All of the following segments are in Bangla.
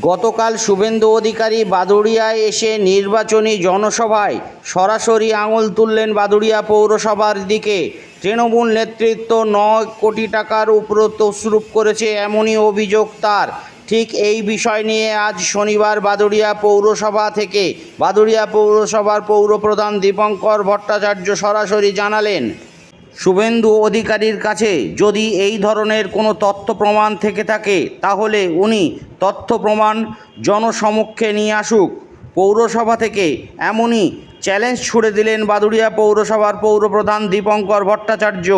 গতকাল শুভেন্দু অধিকারী বাদুড়িয়ায় এসে নির্বাচনী জনসভায় সরাসরি আঙুল তুললেন বাদুড়িয়া পৌরসভার দিকে। তৃণমূল নেতৃত্ব 9 কোটি টাকার উপর তছরূপ করেছে, এমনই অভিযোগ তার। ঠিক এই বিষয় নিয়ে আজ শনিবার বাদুড়িয়া পৌরসভার পৌরপ্রধান দীপঙ্কর ভট্টাচার্য সরাসরি জানালেন, শুভেন্দু অধিকারীর কাছে যদি এই ধরনের কোনো তথ্য প্রমাণ থেকে থাকে তাহলে উনি তথ্য প্রমাণ জনসমক্ষে নিয়ে আসুক পৌরসভা থেকে। এমনই চ্যালেঞ্জ ছুড়ে দিলেন বাদুড়িয়া পৌরসভার পৌরপ্রধান দীপঙ্কর ভট্টাচার্য।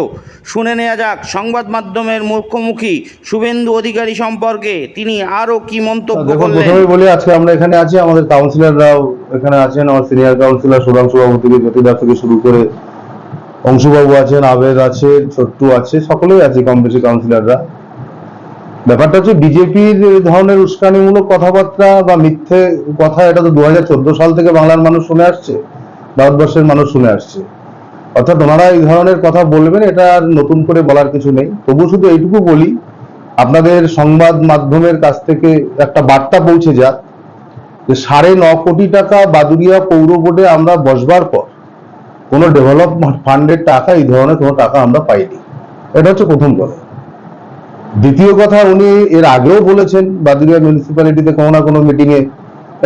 শুনে নেওয়া যাক সংবাদ মাধ্যমের মুখোমুখি শুভেন্দু অধিকারী সম্পর্কে তিনি আরও কি মন্তব্য করলেন। প্রথমেই বলি, আজকে আমরা এখানে আছি, আমাদের কাউন্সিলররাও এখানে আছেন। আমার সিনিয়র কাউন্সিলর সুধাংশু বাবু থেকে জ্যোতিদা থেকে শুরু করে অংশুবাবু আছেন, আবেদ আছে, ছোট্টু আছে, সকলেই আছে কম বেশি কাউন্সিলররা। ব্যাপারটা হচ্ছে বিজেপির ধরনের উস্কানিমূলক কথাবার্তা বা মিথ্যে কথা, এটা তো 2014 সাল থেকে বাংলার মানুষ শুনে আসছে, ভারতবর্ষের মানুষ শুনে আসছে। অর্থাৎ ওনারা এই ধরনের কথা বলবেন, এটা আর নতুন করে বলার কিছু নেই। তবু শুধু এইটুকু বলি, আপনাদের সংবাদ মাধ্যমের কাছ থেকে একটা বার্তা পৌঁছে যাক যে 9.5 কোটি টাকা বাদুড়িয়া পৌর বোর্ডে আমরা বসবার পর কোনো ডেভেলপমেন্ট ফান্ডের টাকা, এই ধরনের কোনো টাকা আমরা পাইনি। এটা হচ্ছে প্রথম কথা। দ্বিতীয় কথা, উনি এর আগেও বলেছেন বাদুড়িয়া মিউনিসিপ্যালিটিতে কোনো না কোনো মিটিংয়ে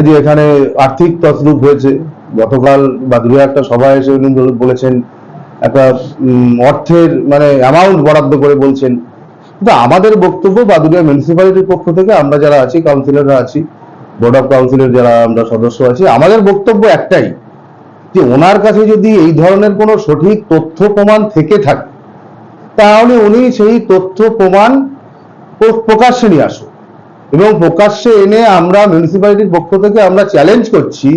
যে এখানে আর্থিক তছরূপ হয়েছে। গতকাল বাদুড়িয়া একটা সভায় এসে উনি বলেছেন একটা অর্থের অ্যামাউন্ট বরাদ্দ করে বলছেন। কিন্তু আমাদের বক্তব্য বাদুড়িয়া মিউনিসিপ্যালিটির পক্ষ থেকে, আমরা যারা আছি, কাউন্সিলররা আছি, বোর্ড অফ কাউন্সিলের যারা আমরা সদস্য আছি, আমাদের বক্তব্য একটাই, যে ওনার কাছে যদি এই ধরনের কোনো সঠিক তথ্য প্রমাণ থেকে থাকে তাহলে উনি সেই তথ্য প্রমাণ প্রকাশ্যে নিয়ে আসুন, এবং প্রকাশ্যে এনে আমরা মিউনিসিপ্যালিটির পক্ষ থেকে আমরা চ্যালেঞ্জ করছি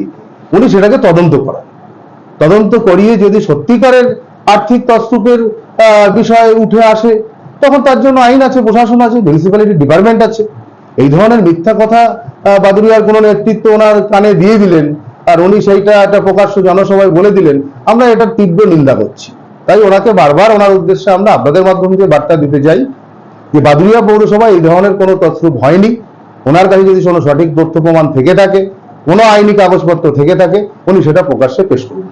উনি সেটাকে তদন্ত করিয়ে যদি সত্যিকারের আর্থিক তছরূপের বিষয় উঠে আসে, তখন তার জন্য আইন আছে, প্রশাসন আছে, মিউনিসিপ্যালিটি ডিপার্টমেন্ট আছে। এই ধরনের মিথ্যা কথা বাদুড়িয়ার কোনো নেতৃত্ব ওনার কানে দিয়ে দিলেন আর উনি সেইটা একটা প্রকাশ্য জনসভায় বলে দিলেন, আমরা এটার তীব্র নিন্দা করছি। তাই ওনাকে বারবার ওনার উদ্দেশ্যে আমরা আপনাদের মাধ্যমে যে বার্তা দিতে চাই যে বাদুড়িয়া পৌরসভায় এই ধরনের কোনো তছরূপ হয়নি। ওনার কাছে যদি কোনো সঠিক তথ্য প্রমাণ থেকে থাকে, কোনো আইনি কাগজপত্র থেকে থাকে, উনি সেটা প্রকাশ্যে পেশ করুন।